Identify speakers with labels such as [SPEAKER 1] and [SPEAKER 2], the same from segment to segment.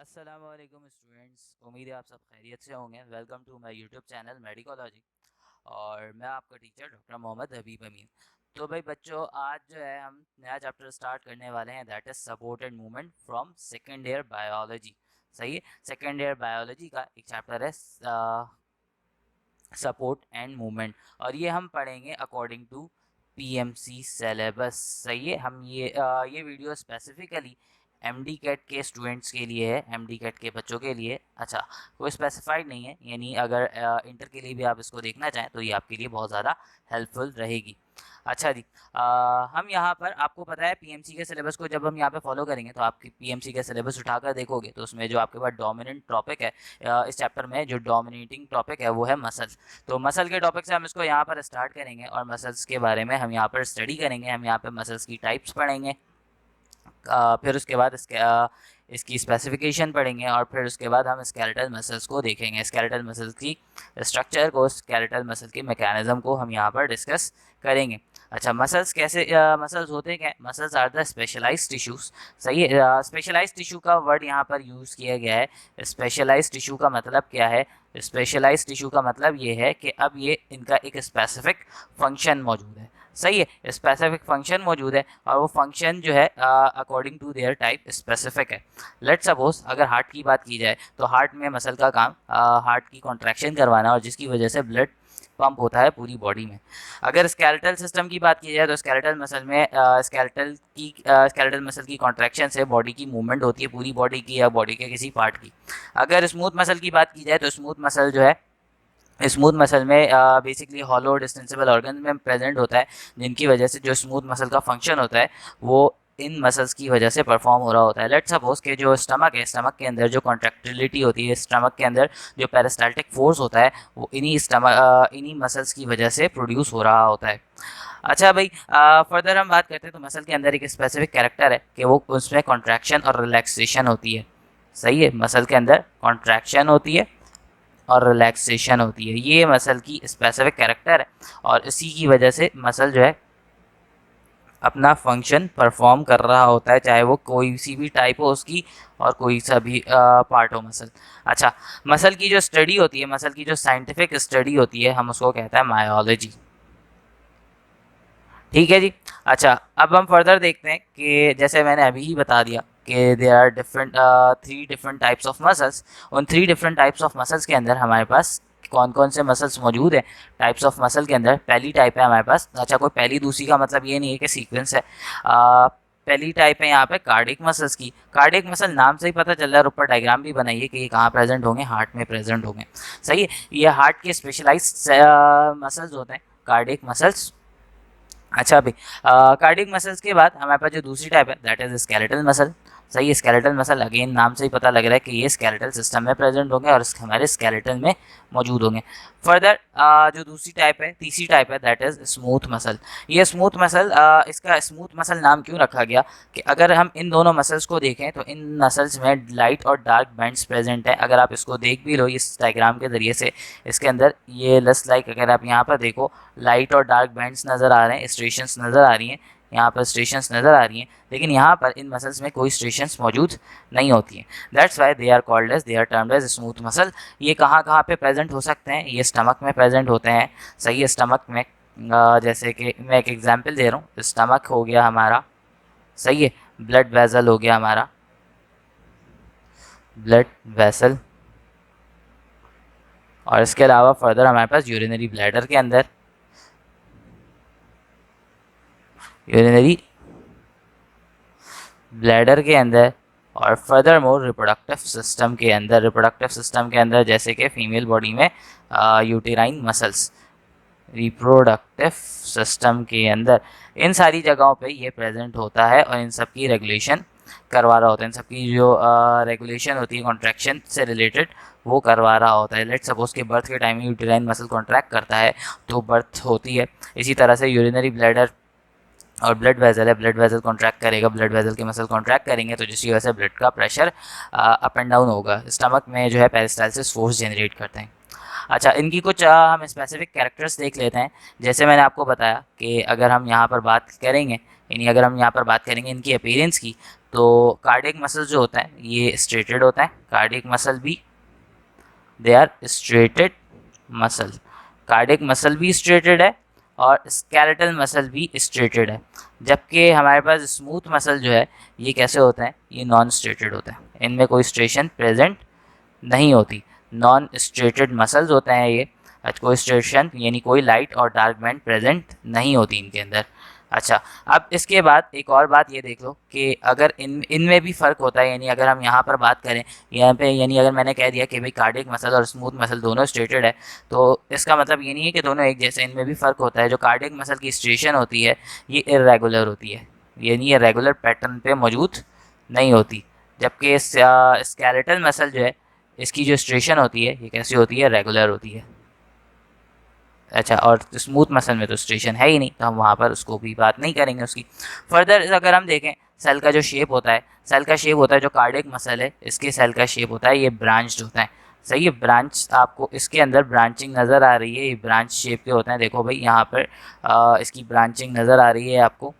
[SPEAKER 1] अस्सलामुअलैकुम स्टूडेंट्स, उम्मीद है आप सब खैरियत से होंगे। Welcome to my YouTube channel Medicology और मैं आपका टीचर डॉक्टर मोहम्मद हबीब अमीन। तो भाई बच्चों, आज जो है हम नया चैप्टर स्टार्ट करने वाले हैं, that is support and movement from second year biology. सही है, सेकेंड ईयर बायोलॉजी का एक चैप्टर है सपोर्ट एंड मूवमेंट, और ये हम पढ़ेंगे अकॉर्डिंग टू पीएमसी सिलेबस। सही है, हम ये वीडियो स्पेसिफिकली एमडी कैट के स्टूडेंट्स के लिए है, एमडी कैट के बच्चों के लिए। अच्छा, कोई स्पेसिफाइड नहीं है, यानी अगर इंटर के लिए भी आप इसको देखना चाहें तो ये आपके लिए बहुत ज़्यादा हेल्पफुल रहेगी। अच्छा जी, हम यहाँ पर, आपको पता है पीएमसी के सिलेबस को जब हम यहाँ पे फॉलो करेंगे तो आप पीएमसी का सिलेबस उठाकर देखोगे तो उसमें जो आपके पास डोमिनेंट टॉपिक है, इस चैप्टर में जो डोमिनेटिंग टॉपिक है वो है मसल्स। तो मसल के टॉपिक से हम इसको यहाँ पर स्टार्ट करेंगे और मसल्स के बारे में हम यहाँ पर स्टडी करेंगे। हम यहाँ पर मसल्स की टाइप्स पढ़ेंगे, फिर उसके बाद इसकी स्पेसिफिकेशन पढ़ेंगे और फिर उसके बाद हम स्केलेटल मसल्स को देखेंगे। स्केलेटल मसल्स की स्ट्रक्चर को, स्केलेटल मसल के मैकेनिज्म को हम यहाँ पर डिस्कस करेंगे। अच्छा, मसल्स कैसे मसल्स होते हैं? क्या muscles are the specialised tissues. सही है, स्पेशलाइज्ड टिश्यू का वर्ड यहाँ पर यूज़ किया गया है। स्पेशलाइज्ड टिश्यू का मतलब क्या है? स्पेशलाइज्ड टिश्यू का मतलब ये है कि अब ये इनका एक स्पेसिफिक फंक्शन मौजूद है। सही है, स्पेसिफिक फंक्शन मौजूद है और वो फंक्शन जो है according to their type specific है। लेट सपोज अगर हार्ट की बात की जाए तो हार्ट में मसल का काम हार्ट की कॉन्ट्रैक्शन करवाना, और जिसकी वजह से ब्लड पंप होता है पूरी बॉडी में। अगर स्केलेटल सिस्टम की बात की जाए तो स्केलेटल मसल में स्केलेटल मसल की कॉन्ट्रैक्शन से बॉडी की मूवमेंट होती है, पूरी बॉडी की या बॉडी के किसी पार्ट की। अगर स्मूथ मसल की बात की जाए तो स्मूथ मसल जो है, स्मूथ मसल में बेसिकली हॉलो डिस्टेंसिबल ऑर्गन में प्रेजेंट होता है, जिनकी वजह से जो स्मूथ मसल का फंक्शन होता है वो इन मसल्स की वजह से परफॉर्म हो रहा होता है। लेट्स सपोज के जो स्टमक है, स्टमक के अंदर जो कॉन्ट्रैक्टिलिटी होती है, स्टमक के अंदर जो पेरिस्टाल्टिक फोर्स होता है, वो इन्हीं मसल्स की वजह से प्रोड्यूस हो रहा होता है। अच्छा भाई, फर्दर हम बात करते हैं तो मसल के अंदर एक स्पेसिफिक कैरेक्टर है कि वो उसमें कॉन्ट्रैक्शन और रिलैक्सेशन होती है। सही है, मसल के अंदर कॉन्ट्रैक्शन होती है और रिलैक्सेशन होती है, ये मसल की स्पेसिफिक कैरेक्टर है और इसी की वजह से मसल जो है अपना फंक्शन परफॉर्म कर रहा होता है, चाहे वो कोई सी भी टाइप हो उसकी और कोई सा भी पार्ट हो मसल। अच्छा, मसल की जो स्टडी होती है, मसल की जो साइंटिफिक स्टडी होती है, हम उसको कहते हैं मायोलॉजी। ठीक है जी। अच्छा, अब हम फर्दर देखते हैं कि जैसे मैंने अभी ही बता दिया कि there are different 3 different types of muscles. उन 3 डिफरेंट टाइप्स ऑफ मसल्स के अंदर हमारे पास कौन कौन से मसल्स मौजूद हैं टाइप्स ऑफ मसल के अंदर। पहली टाइप है हमारे पास, अच्छा कोई पहली दूसरी का मतलब ये नहीं है कि सीक्वेंस है, पहली टाइप है यहाँ पे कार्डिक मसल्स की। कार्डिक मसल नाम से ही पता चल रहा है, ऊपर डायग्राम भी बनाइए कि ये कहाँ प्रेजेंट होंगे, हार्ट में प्रेजेंट होंगे। सही है, ये हार्ट के स्पेशलाइज्ड मसल्स होते हैं, कार्डिक मसल्स। अच्छा भाई, कार्डियक मसल्स के बाद हमारे पास जो दूसरी टाइप है दैट इज स्केलेटल मसल। सही है, स्केलेटल मसल अगेन नाम से ही पता लग रहा है कि ये स्केलेटल सिस्टम में प्रेजेंट होंगे और हमारे स्केलेटल में मौजूद होंगे। फर्दर जो दूसरी टाइप है, तीसरी टाइप है, दैट इज स्मूथ मसल। ये स्मूथ मसल, इसका स्मूथ मसल नाम क्यों रखा गया कि अगर हम इन दोनों मसल्स को देखें तो इन मसल्स में लाइट और डार्क बैंड्स प्रेजेंट हैं। अगर आप इसको देख भी लो इस डायग्राम के जरिए से, इसके अंदर ये लस लाइक अगर आप यहाँ पर देखो, लाइट और डार्क बैंड्स नज़र आ रहे हैं, स्ट्रेशंस नज़र आ रही हैं, यहाँ पर स्ट्रेशंस नज़र आ रही हैं, लेकिन यहाँ पर इन मसल्स में कोई स्ट्रेशंस मौजूद नहीं होती हैं। That's why they are called as, they are termed as smooth muscle. ये कहाँ कहाँ पे प्रेजेंट हो सकते हैं? ये स्टमक में प्रेजेंट होते हैं। सही है, स्टमक में जैसे कि मैं एक एग्जांपल दे रहा हूँ, स्टमक हो गया हमारा। सही है, ब्लड वेसल हो गया हमारा, ब्लड वेसल। और इसके अलावा फर्दर हमारे पास यूरिनरी ब्लैडर के अंदर, यूरिनरी ब्लैडर के अंदर और फर्दर मोर रिप्रोडक्टिव सिस्टम के अंदर, रिप्रोडक्टिव सिस्टम के अंदर जैसे कि फीमेल बॉडी में यूटेराइन मसल्स, रिप्रोडक्टिव सिस्टम के अंदर, इन सारी जगहों पे ये प्रेजेंट होता है और इन सब की रेगुलेशन करवा रहा होता है। इन सब की जो रेगुलेशन होती है कॉन्ट्रैक्शन से रिलेटेड, वो करवा रहा होता है। लेट सपोज के बर्थ के टाइम में यूटेराइन मसल कॉन्ट्रैक्ट करता है तो बर्थ होती है। इसी तरह से यूरिनरी ब्लैडर और ब्लड वेसल है, ब्लड वेसल कॉन्ट्रैक्ट करेगा, ब्लड वेसल के मसल कॉन्ट्रैक्ट करेंगे तो जिसकी वजह से ब्लड का प्रेशर अप एंड डाउन होगा। स्टमक में जो है पेरिस्टाल्सिस फोर्स जनरेट करते हैं। अच्छा, इनकी कुछ हम स्पेसिफिक कैरेक्टर्स देख लेते हैं। जैसे मैंने आपको बताया कि अगर हम यहाँ पर बात करेंगे, यानी अगर हम यहाँ पर बात करेंगे इनकी अपीयरेंस की, तो कार्डियक मसल जो होता है ये स्ट्रेटेड होता है, कार्डियक मसल भी they are striated muscle, cardiac muscle भी स्ट्रेटेड है और स्केलेटल मसल भी स्ट्रेटेड है। जबकि हमारे पास स्मूथ मसल जो है ये कैसे होता है, ये नॉन स्ट्रेटेड होता है, इनमें कोई स्ट्रेशन प्रेजेंट नहीं होती, नॉन स्ट्रेटेड मसल्स होते हैं ये, कोई स्ट्रेशन यानी कोई लाइट और डार्क बैंड प्रेजेंट नहीं होती इनके अंदर। अच्छा, अब इसके बाद एक और बात ये देख लो कि अगर इनमें भी फ़र्क होता है, यानी अगर हम यहाँ पर बात करें यहाँ पे, यानी अगर मैंने कह दिया कि भाई कार्डियक मसल और स्मूथ मसल दोनों स्ट्रेटेड है, तो इसका मतलब ये नहीं है कि दोनों एक जैसे, इनमें भी फ़र्क होता है। जो कार्डियक मसल की स्ट्रेशन होती है ये इरेगुलर होती है, यानी ये रेगुलर पैटर्न पे मौजूद नहीं होती, जबकि स्केलेटल मसल जो है इसकी जो स्ट्रेशन होती है ये कैसी होती है, रेगुलर होती है। अच्छा, और स्मूथ मसल में तो स्ट्रेशन है ही नहीं, तो हम वहाँ पर उसको भी बात नहीं करेंगे उसकी। फर्दर अगर हम देखें सेल का जो शेप होता है, सेल का शेप होता है जो कार्डियक मसल है इसके सेल का शेप होता है ये ब्रांच्ड होता है। सही है, ब्रांच आपको इसके अंदर ब्रांचिंग नज़र आ रही है, ये ब्रांच शेप के होते हैं। देखो भाई यहाँ पर इसकी ब्रांचिंग नज़र आ रही है आपको,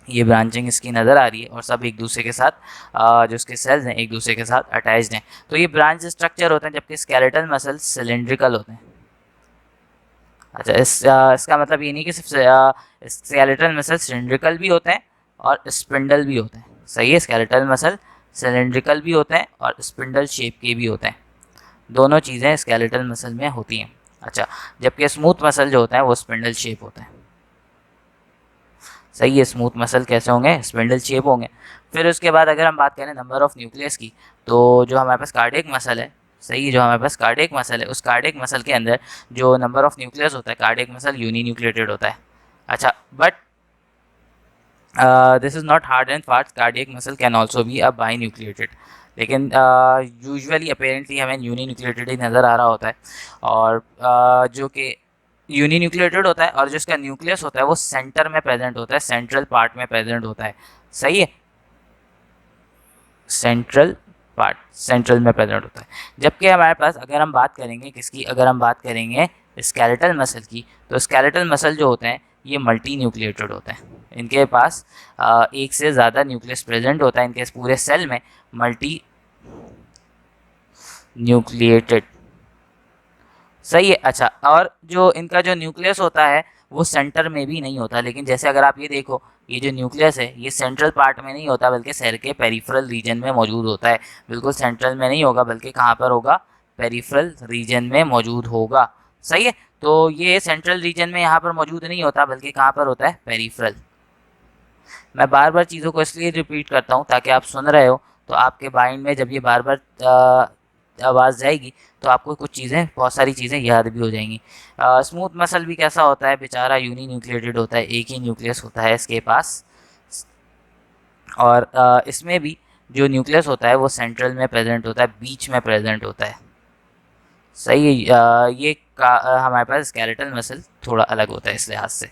[SPEAKER 1] ये ब्रांचिंग इसकी नज़र आ रही है और सब एक दूसरे के साथ जो इसके सेल्स हैं एक दूसरे के साथ अटैच्ड हैं, तो ये ब्रांच स्ट्रक्चर होते हैं। जबकि स्केलेटल मसल सिलेंड्रिकल होते हैं। अच्छा, इसका मतलब ये नहीं कि सिर्फ स्केलेटल मसल सिलेंड्रिकल भी होते हैं और स्पिंडल भी होते हैं। सही है, स्केलेटल मसल सिलेंड्रिकल भी होते हैं और स्पिंडल शेप के भी होते हैं, दोनों चीज़ें स्केलेटल मसल में होती हैं। अच्छा, जबकि स्मूथ मसल जो होता है वो स्पिंडल शेप होता है। सही है, स्मूथ मसल कैसे होंगे, स्पिंडल शेप होंगे। फिर उसके बाद अगर हम बात करें नंबर ऑफ न्यूक्लियस की, तो जो हमारे पास कार्डियक मसल है, सही है, जो हमारे पास कार्डियक मसल है उस कार्डियक मसल के अंदर जो नंबर ऑफ न्यूक्लियस होता है, कार्डियक मसल यूनी न्यूक्लिएटेड होता है। अच्छा, but this is not hard and fast, cardiac muscle can also be a by nucleated, लेकिन यूजुअली अपेरेंटली हमें यूनी न्यूक्लिएटेड ही नज़र आ रहा होता है, और जो कि यूनी न्यूक्लिएटेड होता है और जो इसका न्यूक्लियस होता है वो सेंटर में प्रेजेंट होता है, सेंट्रल पार्ट में प्रेजेंट होता है। सही है, सेंट्रल पार्ट, सेंट्रल में प्रेजेंट होता है। जबकि हमारे पास अगर हम बात करेंगे किसकी, अगर हम बात करेंगे स्केलेटल मसल की, तो स्केलेटल मसल जो होते हैं ये मल्टी न्यूक्लिएटेड होते हैं, इनके पास एक से ज़्यादा न्यूक्लियस प्रेजेंट होता है, इनके पूरे सेल में मल्टी न्यूक्लिएटेड। सही है। अच्छा, और जो इनका जो न्यूक्लियस होता है वो सेंटर में भी नहीं होता, लेकिन जैसे अगर आप ये देखो, ये जो न्यूक्लियस है ये सेंट्रल पार्ट में नहीं होता बल्कि सेल के पेरिफेरल रीजन में मौजूद होता है। बिल्कुल सेंट्रल में नहीं होगा बल्कि कहाँ पर होगा, पेरिफेरल रीजन में मौजूद होगा। सही है, तो ये सेंट्रल रीजन में यहाँ पर मौजूद नहीं होता बल्कि कहाँ पर होता है, पेरिफेरल। मैं बार बार चीज़ों को इसलिए रिपीट करता हूँ ताकि आप सुन रहे हो तो आपके माइंड में जब ये बार बार आवाज़ जाएगी तो आपको कुछ चीज़ें, बहुत सारी चीज़ें याद भी हो जाएंगी। स्मूथ मसल भी कैसा होता है बेचारा, यूनी न्यूक्लिएटेड होता है, एक ही न्यूक्लियस होता है इसके पास, और इसमें भी जो न्यूक्लियस होता है वो सेंट्रल में प्रेजेंट होता है, बीच में प्रेजेंट होता है। सही है, ये हमारे पास स्केलेटल मसल थोड़ा अलग होता है इस लिहाज से।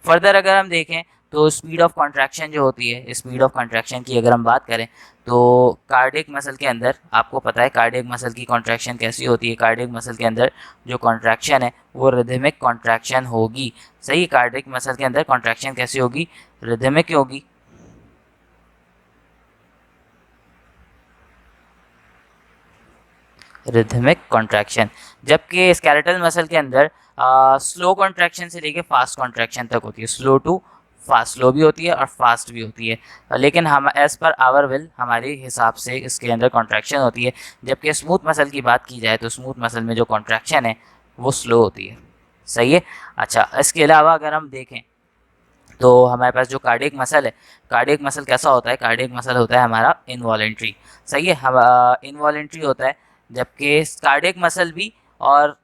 [SPEAKER 1] फर्दर अगर हम देखें तो स्पीड ऑफ कॉन्ट्रैक्शन जो होती है, स्पीड ऑफ कॉन्ट्रैक्शन की अगर हम बात करें तो कार्डियक मसल के अंदर आपको पता है कार्डियक मसल की कॉन्ट्रैक्शन कैसी होती है, कार्डियक मसल के अंदर जो कॉन्ट्रैक्शन है वो रिदमिक कॉन्ट्रैक्शन होगी। सही, कार्डियक मसल के अंदर कॉन्ट्रैक्शन कैसी होगी, रिदमिक होगी। रिदमिक कॉन्ट्रैक्शन, जबकि स्केलेटल मसल के अंदर स्लो कॉन्ट्रैक्शन से लेके फास्ट कॉन्ट्रैक्शन तक होती है, स्लो टू फास्ट, स्लो भी होती है और फास्ट भी होती है, लेकिन हम एज़ पर आवर विल हमारे हिसाब से इसके अंदर कॉन्ट्रैक्शन होती है। जबकि स्मूथ मसल की बात की जाए तो स्मूथ मसल में जो कॉन्ट्रैक्शन है वो स्लो होती है। सही है। अच्छा, इसके अलावा अगर हम देखें तो हमारे पास जो कार्डियक मसल है, कार्डियक मसल कैसा होता है, कार्डियक मसल होता है हमारा इनवॉलेंट्री। सही है, हम इनवॉलेंट्री होता है, जबकि कार्डियक मसल भी और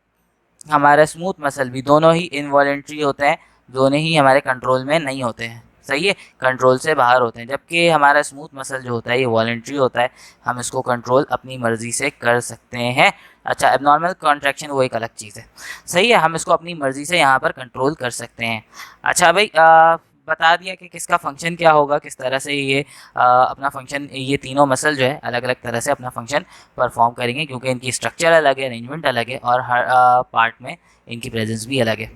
[SPEAKER 1] हमारा स्मूथ मसल भी दोनों ही इनवॉलेंट्री होते हैं, दोनों ही हमारे कंट्रोल में नहीं होते हैं। सही है, कंट्रोल से बाहर होते हैं। जबकि हमारा स्मूथ मसल जो होता है ये वॉलेंट्री होता है, हम इसको कंट्रोल अपनी मर्ज़ी से कर सकते हैं। अच्छा, एबनॉर्मल कॉन्ट्रैक्शन वो एक अलग चीज़ है। सही है, हम इसको अपनी मर्ज़ी से यहाँ पर कंट्रोल कर सकते हैं। अच्छा भाई, बता दिया कि किसका फंक्शन क्या होगा, किस तरह से ये अपना फंक्शन, ये तीनों मसल जो है अलग अलग तरह से अपना फंक्शन परफॉर्म करेंगे, क्योंकि इनकी स्ट्रक्चर अलग है, अरेंजमेंट अलग है और हर पार्ट में इनकी प्रेजेंस भी अलग है।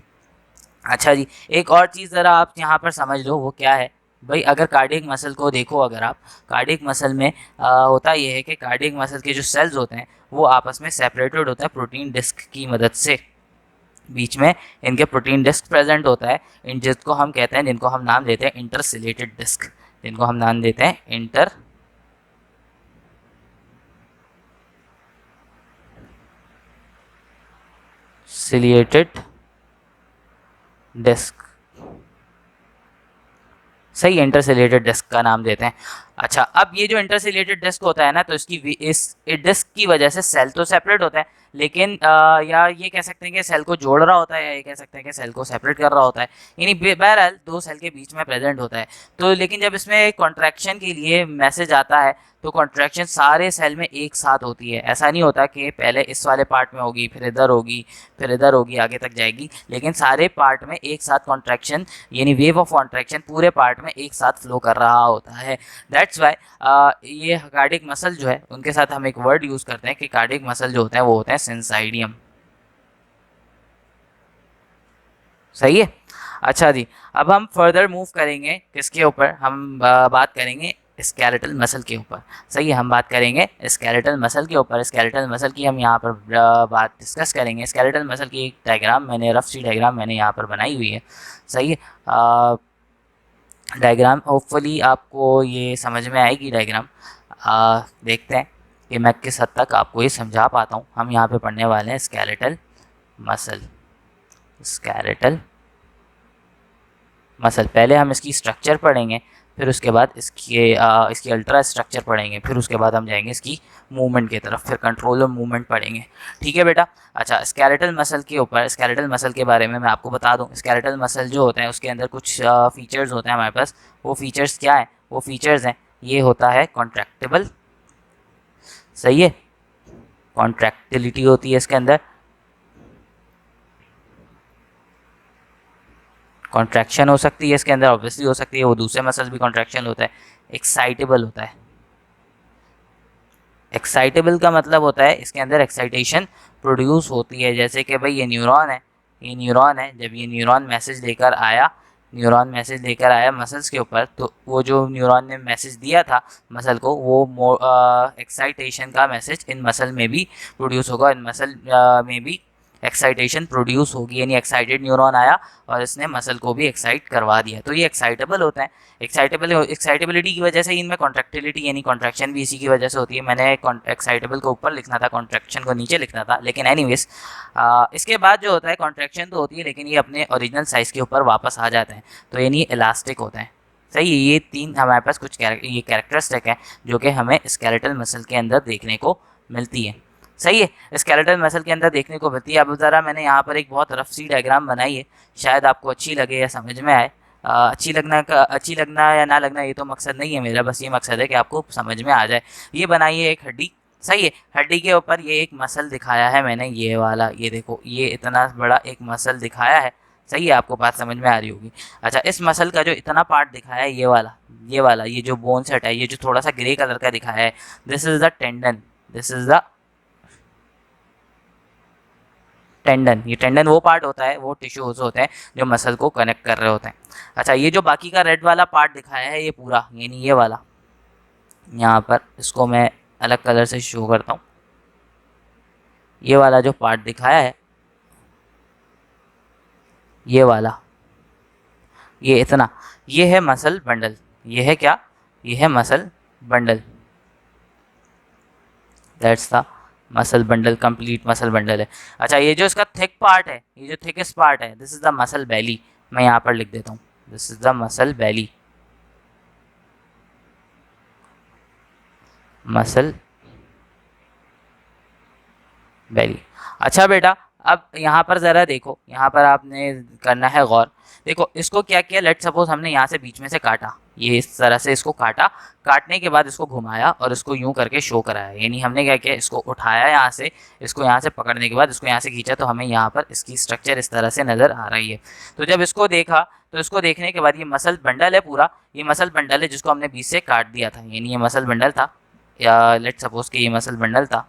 [SPEAKER 1] अच्छा जी, एक और चीज़ ज़रा आप यहाँ पर समझ लो, वो क्या है भाई अगर कार्डियक मसल को देखो, अगर आप कार्डियक मसल में होता ये है कि कार्डियक मसल के जो सेल्स होते हैं वो आपस में सेपरेटेड होता है प्रोटीन डिस्क की मदद से। बीच में इनके प्रोटीन डिस्क प्रेजेंट होता है, इन जिसको हम कहते हैं, जिनको हम नाम देते हैं इंटरसिलेटेड डिस्क, जिनको हम नाम देते हैं इंटरसिलेटेड डिस्क। सही, इंटरसिलेटेड डिस्क का नाम देते हैं। अच्छा, अब ये जो इंटरसिलेटेड डिस्क होता है ना, तो इस डिस्क की वजह से सेल तो सेपरेट होता है, लेकिन या ये कह सकते हैं कि सेल को जोड़ रहा होता है, या ये कह सकते हैं कि सेल को सेपरेट कर रहा होता है, यानी बहरहाल दो सेल के बीच में प्रेजेंट होता है। तो लेकिन जब इसमें कॉन्ट्रैक्शन के लिए मैसेज आता है तो कॉन्ट्रैक्शन सारे सेल में एक साथ होती है। ऐसा नहीं होता कि पहले इस वाले पार्ट में होगी, फिर इधर होगी, फिर इधर होगी, आगे तक जाएगी, लेकिन सारे पार्ट में एक साथ कॉन्ट्रैक्शन यानी वेव ऑफ कॉन्ट्रैक्शन पूरे पार्ट में एक साथ फ्लो कर रहा होता है। दैट्स वाई ये कार्डियक मसल जो है उनके साथ हम एक वर्ड यूज़ करते हैं कि कार्डियक मसल जो होते हैं वो होते हैं सिंसाइडियम। सही है। अच्छा जी, अब हम फर्दर मूव करेंगे किसके ऊपर, हम बात करेंगे स्केलेटल मसल के ऊपर। सही है, हम बात करेंगे स्केलेटल मसल के ऊपर। स्केलेटल मसल की हम यहाँ पर बात डिस्कस करेंगे। स्केलेटल मसल की एक डायग्राम मैंने, रफ सी डायग्राम मैंने यहाँ पर बनाई हुई है। सही है, डायग्राम होपफुली आपको ये समझ में आएगी डायग्राम। देखते हैं कि मैं किस हद तक आपको ये समझा पाता हूँ। हम यहाँ पे पढ़ने वाले हैं स्केलेटल मसल। स्केलेटल मसल, पहले हम इसकी स्ट्रक्चर पढ़ेंगे, फिर उसके बाद इसकी अल्ट्रा स्ट्रक्चर पढ़ेंगे, फिर उसके बाद हम जाएंगे इसकी मूवमेंट की तरफ, फिर कंट्रोल और मूवमेंट पढ़ेंगे। ठीक है बेटा। अच्छा, स्केलेटल मसल के ऊपर, स्केलेटल मसल के बारे में मैं आपको बता दूं। स्केलेटल मसल जो होते हैं उसके अंदर कुछ फीचर्स होते हैं हमारे पास। वो फीचर्स क्या है? वो फीचर्स हैं, ये होता है कॉन्ट्रैक्टेबल। सही है, कॉन्ट्रैक्टिलिटी होती है इसके अंदर, कॉन्ट्रैक्शन हो सकती है इसके अंदर, ऑब्वियसली हो सकती है, वो दूसरे मसल्स भी कॉन्ट्रैक्शन होता है। एक्साइटेबल होता है। एक्साइटेबल का मतलब होता है इसके अंदर एक्साइटेशन प्रोड्यूस होती है। जैसे कि भाई ये न्यूरॉन है, ये न्यूरॉन है, जब ये न्यूरॉन मैसेज लेकर आया, न्यूरॉन मैसेज लेकर आया मसल्स के ऊपर, तो वो जो न्यूरॉन ने मैसेज दिया था मसल को, वो एक्साइटेशन का मैसेज इन मसल में भी प्रोड्यूस होगा, इन मसल में भी एक्साइटेशन प्रोड्यूस होगी, यानी एक्साइटेड न्यूरॉन आया और इसने मसल को भी एक्साइट करवा दिया, तो ये एक्साइटेबल होता है। एक्साइटेबिलिटी की वजह से इनमें कॉन्ट्रैक्टिलिटी यानी कॉन्ट्रैक्शन भी इसी की वजह से होती है। मैंने एक्साइटेबल को ऊपर लिखना था, कॉन्ट्रैक्शन को नीचे लिखना था, लेकिन एनीवेज इसके बाद जो होता है कॉन्ट्रैक्शन तो होती है, लेकिन ये अपने ओरिजिनल साइज़ के ऊपर वापस आ जाते हैं, तो यानी इलास्टिक होते हैं। सही है, ये तीन हमारे पास कुछ ये कैरेक्टरिस्टिक है जो कि हमें स्केलेटल मसल के अंदर देखने को मिलती है। सही है, स्केलेटल मसल के अंदर देखने को मिलती है। अब ज़रा मैंने यहाँ पर एक बहुत रफ सी डायग्राम बनाई है, शायद आपको अच्छी लगे या समझ में आए। अच्छी लगना या ना लगना ये तो मकसद नहीं है मेरा, बस ये मकसद है कि आपको समझ में आ जाए। ये बनाई है एक हड्डी। सही है, हड्डी के ऊपर ये एक मसल दिखाया है मैंने, ये वाला, ये देखो, ये इतना बड़ा एक मसल दिखाया है। सही है, आपको बात समझ में आ रही होगी। अच्छा, इस मसल का जो इतना पार्ट दिखाया है, ये वाला ये जो बोन सेट है, ये जो थोड़ा सा ग्रे कलर का दिखाया है, this is the tendon, this is the tendon. ये टेंडन वो पार्ट होता है, वो टिश्यूज होते हैं जो मसल को कनेक्ट कर रहे होते हैं। अच्छा, ये जो बाकी का रेड वाला पार्ट दिखाया है, ये पूरा यानी ये वाला, यहाँ पर इसको मैं अलग कलर से शो करता हूँ। ये वाला जो पार्ट दिखाया है, ये वाला, ये इतना, ये है मसल बंडल। ये है क्या? ये है muscle bundle. That's the muscle bundle, complete muscle bundle है। अच्छा, ये जो इसका थिक पार्ट है, ये जो थिकेस्ट पार्ट है, this is the muscle belly. मैं यहाँ पर लिख देता हूँ, this is the muscle belly, muscle belly. अच्छा बेटा, अब यहाँ पर ज़रा देखो, यहाँ पर आपने करना है गौर। देखो इसको क्या किया, लेट सपोज हमने यहाँ से बीच में से काटा, ये इस तरह से इसको काटा, काटने के बाद इसको घुमाया और इसको यूं करके शो कराया, यानी हमने क्या किया, इसको उठाया यहाँ से, इसको यहाँ से पकड़ने के बाद इसको यहाँ से खींचा, तो हमें यहाँ पर इसकी स्ट्रक्चर इस तरह से नज़र आ रही है। तो जब इसको देखा, तो इसको देखने के बाद ये मसल बंडल है पूरा, ये मसल बंडल है जिसको हमने बीच से काट दिया था, यानी ये मसल बंडल था, या लेट सपोज कि ये मसल बंडल था,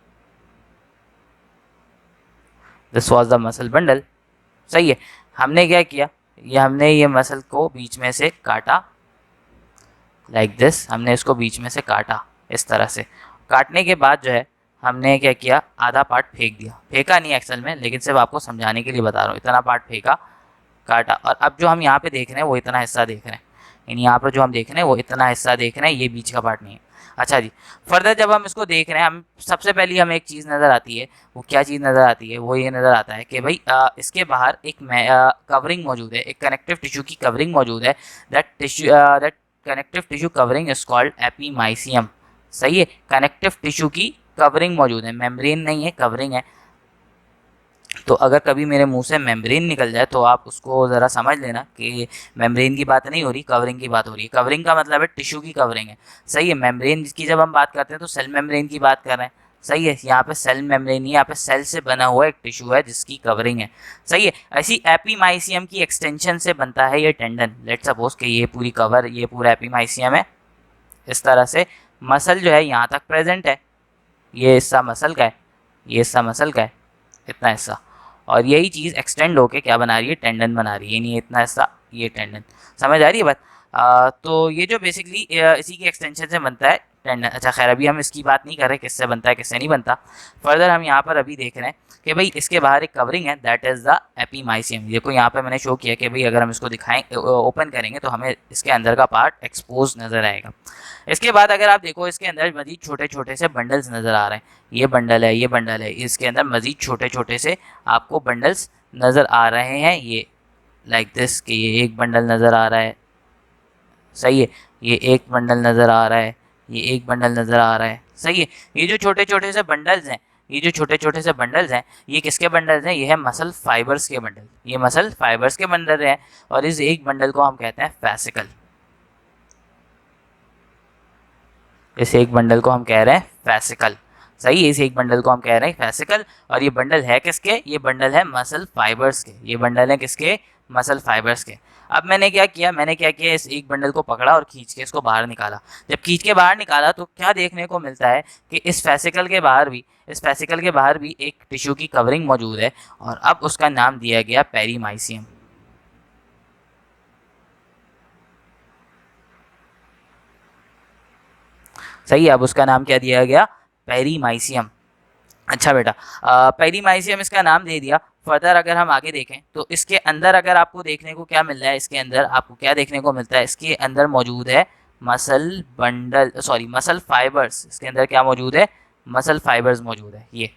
[SPEAKER 1] this was the muscle bundle. सही है, हमने क्या किया, हमने ये मसल को बीच में से काटा, लाइक दिस, हमने इसको बीच में से काटा इस तरह से। काटने के बाद जो है हमने क्या किया, आधा पार्ट फेंक दिया, फेंका नहीं एक्चुअल में, लेकिन सिर्फ आपको समझाने के लिए बता रहा हूँ, इतना पार्ट फेंका, काटा। और अब जो हम यहाँ पे देख रहे हैं वो इतना हिस्सा देख रहे हैं, यानी यहाँ पर जो हम देख रहे हैं वो इतना हिस्सा देख रहे हैं, ये बीच का पार्ट नहीं है। अच्छा जी, फर्दर जब हम इसको देख रहे हैं, हम सबसे पहले हमें एक चीज़ नज़र आती है, वो क्या चीज़ नज़र आती है, वो ये नज़र आता है कि भाई इसके बाहर एक कवरिंग मौजूद है, एक कनेक्टिव टिश्यू की कवरिंग मौजूद है। That connective tissue covering is called epimysium. सही है, कनेक्टिव टिश्यू की कवरिंग मौजूद है, मेम्ब्रेन नहीं है, कवरिंग है। तो अगर कभी मेरे मुंह से मेम्ब्रेन निकल जाए तो आप उसको ज़रा समझ लेना कि मेम्ब्रेन की बात नहीं हो रही, कवरिंग की बात हो रही है। कवरिंग का मतलब है टिश्यू की कवरिंग है। सही है, मेम्ब्रेन की जब हम बात करते हैं तो सेल मेम्ब्रेन की बात कर रहे हैं। सही है, यहाँ पे सेल मेम्ब्रेन, यहाँ पे सेल से बना हुआ एक टिश्यू है जिसकी कवरिंग है। सही है, ऐसी एपीमाइसियम की एक्सटेंशन से बनता है ये टेंडन। लेट्स सपोज कि ये पूरी कवर, ये पूरा एपीमाइसियम है, इस तरह से। मसल जो है यहाँ तक प्रेजेंट है, ये हिस्सा मसल का है, ये हिस्सा मसल का है, इतना हिस्सा। और यही चीज़ एक्सटेंड होके क्या बना रही है, टेंडन बना रही है, यानी इतना हिस्सा, ये टेंडन। समझ आ रही है बात? तो ये जो बेसिकली इसी की एक्सटेंशन से बनता है टेंडन। अच्छा खैर, अभी हम इसकी बात नहीं कर रहे किससे बनता है किससे नहीं बनता। फर्दर हम यहाँ पर अभी देख रहे हैं कि भाई इसके बाहर एक कवरिंग है, दैट इज़ द एपीमाइसियम। देखो यहाँ पे मैंने शो किया कि भाई अगर हम इसको दिखाएं, ओपन करेंगे तो हमें इसके अंदर का पार्ट एक्सपोज नज़र आएगा। इसके बाद अगर आप देखो, इसके अंदर मजीद छोटे छोटे से बंडल्स नज़र आ रहे हैं, ये बंडल है, ये बंडल है, इसके अंदर मजीद छोटे छोटे से आपको बंडल्स नज़र आ रहे हैं। ये लाइक दिस कि ये एक बंडल नज़र आ रहा है। सही है, ये एक बंडल नज़र आ रहा है, ये एक बंडल नज़र आ रहा है। सही है, ये जो छोटे छोटे से बंडल्स हैं, ये जो छोटे छोटे से बंडल्स हैं, ये किसके बंडल्स हैं, ये है मसल फाइबर्स के बंडल, ये मसल फाइबर्स के बंडल हैं। और इस एक बंडल को हम कहते हैं फैसिकल। इस एक बंडल को हम कह रहे हैं फैसिकल। सही है, इस एक बंडल को हम कह रहे हैं फैसिकल। और ये बंडल है किसके, ये बंडल है मसल फाइबर्स के, ये बंडल है किसके, मसल फाइबर्स के। अब मैंने क्या किया, इस एक बंडल को पकड़ा और खींच के इसको बाहर निकाला। जब खींच के बाहर निकाला तो क्या देखने को मिलता है कि इस फैसिकल के बाहर भी एक टिश्यू की कवरिंग मौजूद है, और अब उसका नाम दिया गया पेरीमाइसियम। सही है, अब उसका नाम क्या दिया गया, पेरीमाइसियम। अच्छा बेटा, पेरीमाइसियम इसका नाम दे दिया। फर्दर अगर हम आगे देखें तो इसके अंदर अगर आपको देखने को क्या मिल रहा है, इसके अंदर आपको क्या देखने को मिलता है, इसके अंदर मौजूद है मसल फाइबर्स। इसके अंदर क्या मौजूद है, मसल फाइबर्स मौजूद है, ये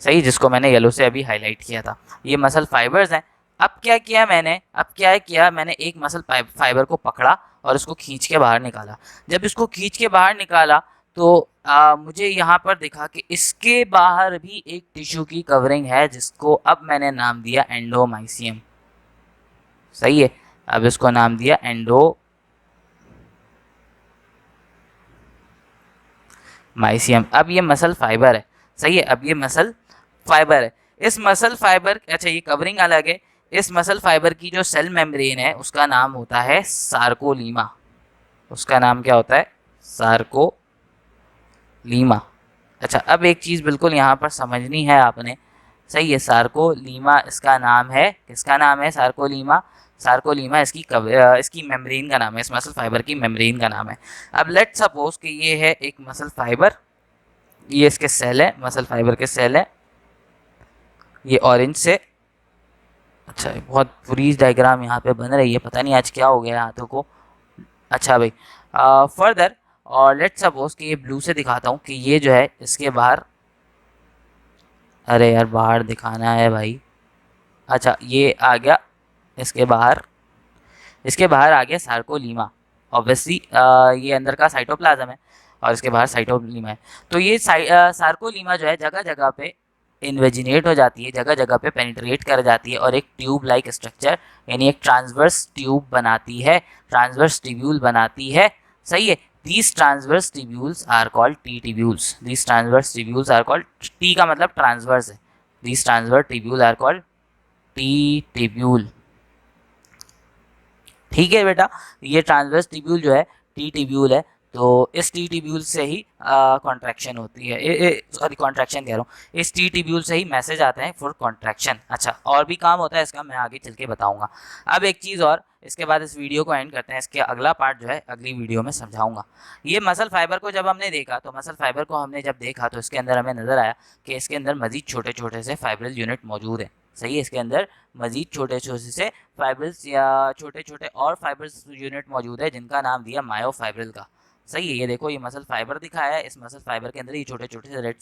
[SPEAKER 1] सही, जिसको मैंने येलो से अभी हाईलाइट किया था, ये मसल फाइबर्स हैं। अब क्या किया मैंने एक मसल फाइबर को पकड़ा और इसको खींच के बाहर निकाला। जब इसको खींच के बाहर निकाला तो मुझे यहाँ पर दिखा कि इसके बाहर भी एक टिश्यू की कवरिंग है, जिसको अब मैंने नाम दिया एंडोमाइसियम। सही है, अब इसको नाम दिया एंडोमाइसियम। अब ये मसल फाइबर है। सही है, अब ये मसल फाइबर है। इस मसल फाइबर, अच्छा ये कवरिंग अलग है। इस मसल फाइबर की जो सेल मेम्ब्रेन है उसका नाम होता है सार्कोलीमा। उसका नाम क्या होता है, सार्कोलीमा। अच्छा, अब एक चीज़ बिल्कुल यहाँ पर समझनी है आपने। सही है, सार्कोलीमा इसका नाम है, किसका नाम है, सार्कोलीमा। सार्कोलीमा इसकी मेम्ब्रेन का नाम है, इस मसल फाइबर की मेम्ब्रेन का नाम है। अब लेट सपोज कि ये है एक मसल फाइबर, ये इसके सेल है, मसल फाइबर के सेल है, ये ऑरेंज से। अच्छा, बहुत बुरी डायग्राम यहाँ पे बन रही है, पता नहीं आज क्या हो गया हाथों को। अच्छा भाई, फर्दर और लेट सपोज कि ये ब्लू से दिखाता हूँ कि ये जो है इसके बाहर, अरे यार बाहर दिखाना है भाई। अच्छा, ये आ गया इसके बाहर आ गया सार्कोलीमा। ऑब्वियसली ये अंदर का साइटोप्लाज्म है और इसके बाहर साइटोलीमा है। तो ये सार्कोलीमा जो है जगह जगह पे इन्वेजिनेट हो जाती है, जगह जगह पे पेनिट्रेट कर जाती है और एक ट्यूब लाइक स्ट्रक्चर, यानी एक ट्रांसवर्स ट्यूब बनाती है, ट्रांसवर्स ट्यूब्यूल बनाती है। सही है, these transverse tubules are called T tubules. These transverse tubules are called, T का मतलब ट्रांसवर्स है, these transverse tubule are called T tubule. ठीक है बेटा, ये ट्रांसवर्स ट्यूब्यूल जो है टी ट्यूब्यूल है। तो इस टी टिब्यूल से ही कॉन्ट्रैक्शन होती है, सॉरी कॉन्ट्रैक्शन कह रहा हूँ, इस टी टिब्यूल से ही मैसेज आते हैं फॉर कॉन्ट्रैक्शन। अच्छा, और भी काम होता है इसका, मैं आगे चल के बताऊंगा। अब एक चीज़ और, इसके बाद इस वीडियो को एंड करते हैं, इसके अगला पार्ट जो है अगली वीडियो में समझाऊंगा। ये मसल फाइबर को जब हमने देखा, तो मसल फाइबर को हमने जब देखा तो इसके अंदर हमें नजर आया कि इसके अंदर मजीद छोटे छोटे से फाइब्रल यूनिट मौजूद है। सही है, इसके अंदर मजीद छोटे छोटे से फाइब्रल्स या छोटे छोटे और फाइब्रल्स यूनिट मौजूद है, जिनका नाम दिया मायोफाइब्रिल का। सही है, ये देखो ये मसल फाइबर दिखाया है, इस मसल फाइबर के अंदर ये छोटे छोटे से रेड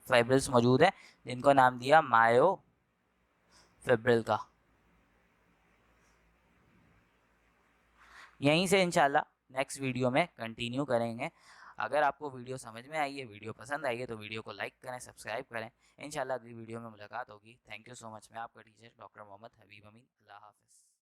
[SPEAKER 1] फाइब्रल्स मौजूद है, जिनको नाम दिया मायोफिब्रिल का। यहीं से इंशाल्लाह नेक्स्ट वीडियो में कंटिन्यू करेंगे। अगर आपको वीडियो समझ में आई है, वीडियो पसंद आई है, तो वीडियो को लाइक करें, सब्सक्राइब करें। इंशाल्लाह अगली वीडियो में मुलाकात होगी। Thank you so much. मैं आपका टीचर डॉक्टर मोहम्मद हबीब अमीन। अल्लाह हाफ़िज़।